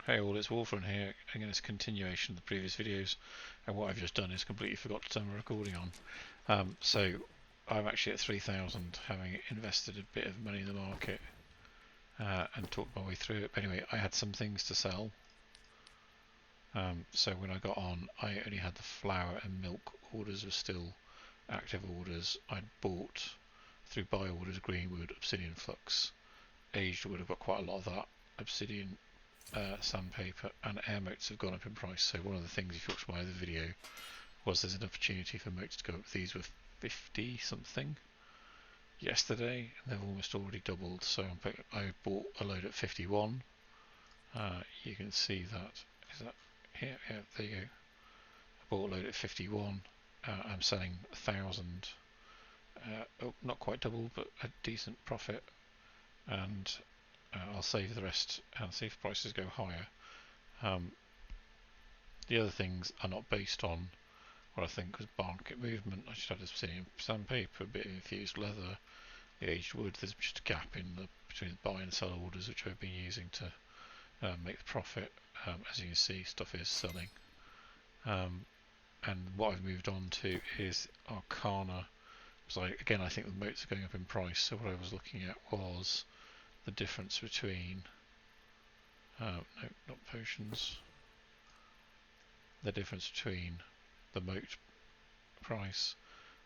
Hey all, it's Wolfram here. Again, it's a continuation of the previous videos, and what I've just done is completely forgot to turn my recording on. So I'm actually at 3,000, having invested a bit of money in the market and talked my way through it. But anyway, I had some things to sell. So when I got on, I only had the flour and milk orders were still active orders. I'd bought through buy orders Greenwood, Obsidian Flux, aged wood. I've got quite a lot of that. Obsidian sandpaper and air motes have gone up in price. So one of the things, if you watched my other video, was there's an opportunity for motes to go up. These were 50 something yesterday, and they've almost already doubled. So I bought a load at 51. You can see that. Is that here? Yeah, there you go. I bought a load at 51. I'm selling 1,000. Oh, not quite double, but a decent profit. And I'll save the rest and see if prices go higher. The other things are not based on what I think was market movement. I just had Obsidian sandpaper, a bit of infused leather, the aged wood. There's just a gap in between the buy and sell orders, which I've been using to make the profit. As you can see, stuff is selling. And what I've moved on to is Arcana. So again, I think the motes are going up in price. So what I was looking at was the difference between no, not potions. The difference between the mote price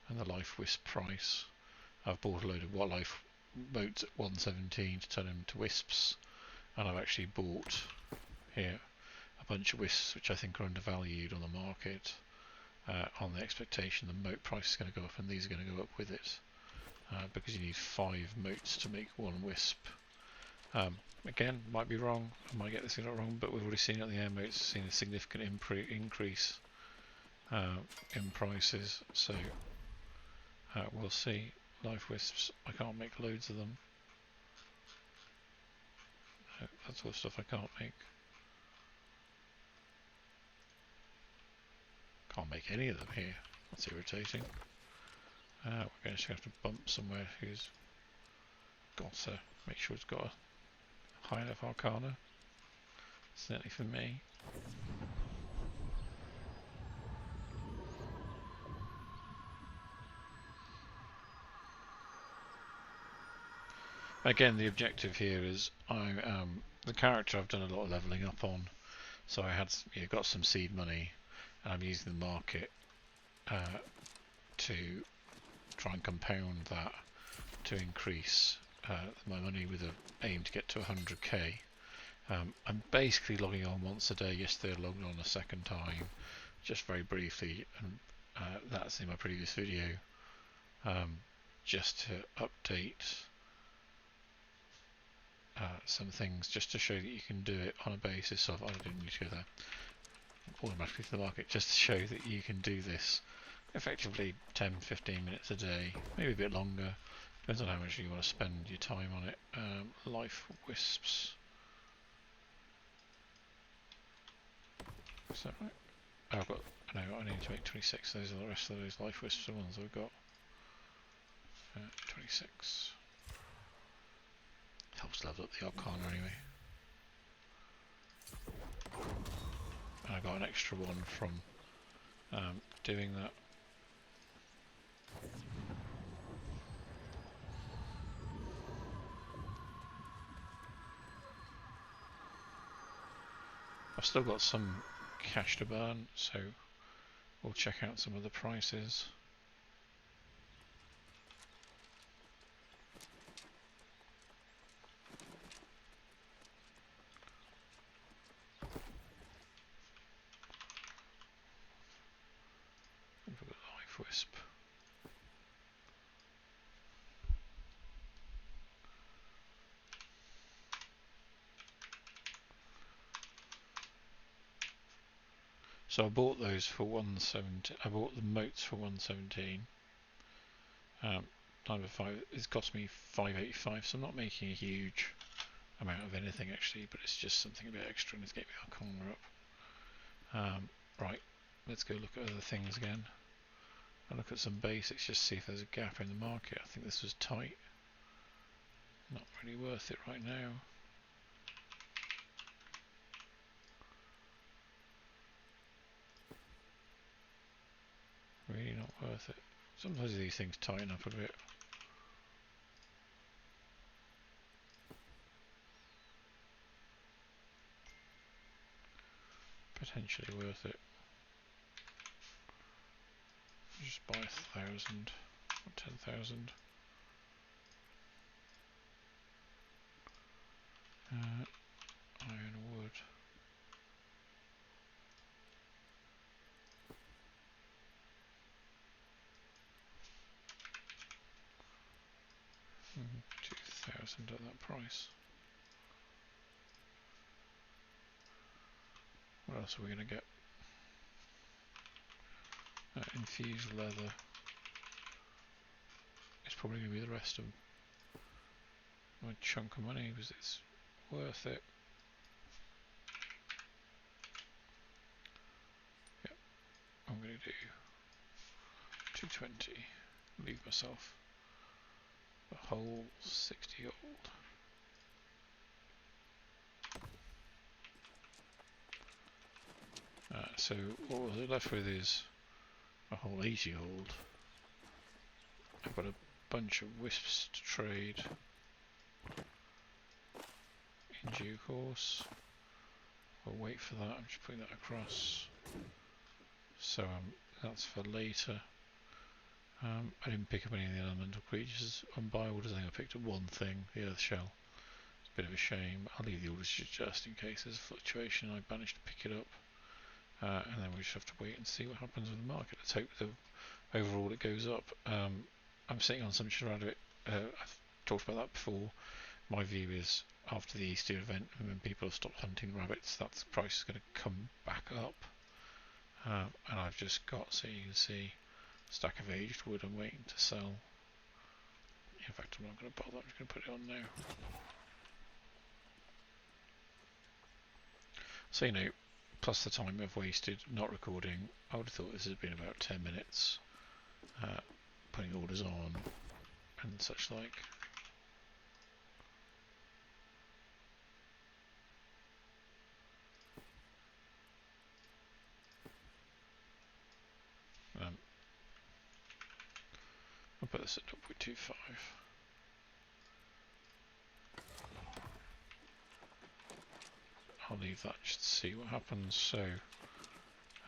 and the life wisp price. I've bought a load of life motes at 117 to turn them into wisps, and I've actually bought here a bunch of wisps which I think are undervalued on the market, on the expectation the mote price is going to go up, and these are going to go up with it, because you need 5 motes to make 1 wisp. Again, might be wrong, I might get this thing wrong, but we've already seen it on the air motes, seen a significant increase in prices, so we'll see. Life wisps, I can't make loads of them. That's all stuff I can't make. Can't make any of them here. That's irritating. We're going to have to bump somewhere who's got to make sure it's got a high enough Arcana. Certainly for me. Again, the objective here is the character I've done a lot of leveling up on. So I had got some seed money, and I'm using the market to try and compound that to increase my money with an aim to get to 100k. I'm basically logging on once a day. Yesterday I logged on a second time, just very briefly, and that's in my previous video, just to update some things, just to show that you can do it on a basis of, I didn't need to go there, automatically to the market, just to show that you can do this effectively 10-15 minutes a day, maybe a bit longer, depends on how much you want to spend your time on it. Life wisps. Is that right? Oh, I've got, no, I need to make 26. Those are the rest of those life wisps, the ones I've got. 26. Helps level up the Arcana anyway. And I got an extra one from doing that. I've still got some cash to burn, so we'll check out some of the prices. We've got Life Wisp. So I bought those for 170. I bought the motes for 117. Number 5. It's cost me 585, so I'm not making a huge amount of anything actually, but it's just something a bit extra, and it's getting our corner up. Right, let's go look at other things again. I'll look at some basics, just see if there's a gap in the market. I think this was tight. Not really worth it right now. really not worth it. Sometimes these things tighten up a bit. Potentially worth it. Just buy 1,000 or 10,000. Iron wood. Hmm, 2,000 at that price. What else are we going to get? Infused leather. It's probably going to be the rest of my chunk of money because it's worth it. Yep, I'm going to do 220. Leave myself a whole 60 gold. So what we're left with is a whole 80 gold. I've got a bunch of wisps to trade in due course. We'll wait for that. I'm just putting that across. So that's for later. I didn't pick up any of the elemental creatures on buy orders. I think I picked up one thing, the earth shell. It's a bit of a shame. I'll leave the orders just in case there's a fluctuation. I managed to pick it up. And then we just have to wait and see what happens with the market. Let's hope that overall it goes up. I'm sitting on assumption around it. I've talked about that before. My view is after the Easter event, when people have stopped hunting rabbits, that price is going to come back up. And I've just got, so you can see, a stack of aged wood I'm waiting to sell. In fact, I'm not going to bother. I'm just going to put it on now. So plus the time I've wasted not recording, I would have thought this had been about 10 minutes putting orders on and such like. I'll put this at 0.25. I'll leave that just to see what happens. So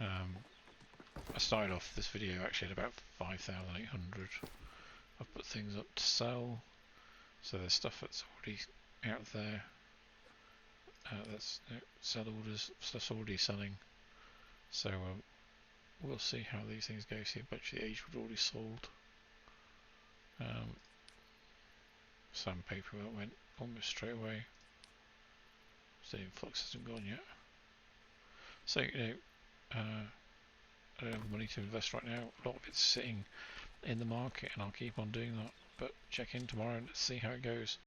I started off this video actually at about 5,800. I've put things up to sell, so there's stuff that's already out there. That's sell orders, stuff's already selling. So we'll see how these things go. See, a bunch of the aged wood already sold. Sandpaper that went almost straight away. So the influx hasn't gone yet. So I don't have money to invest right now. A lot of it's sitting in the market, and I'll keep on doing that. But check in tomorrow and let's see how it goes.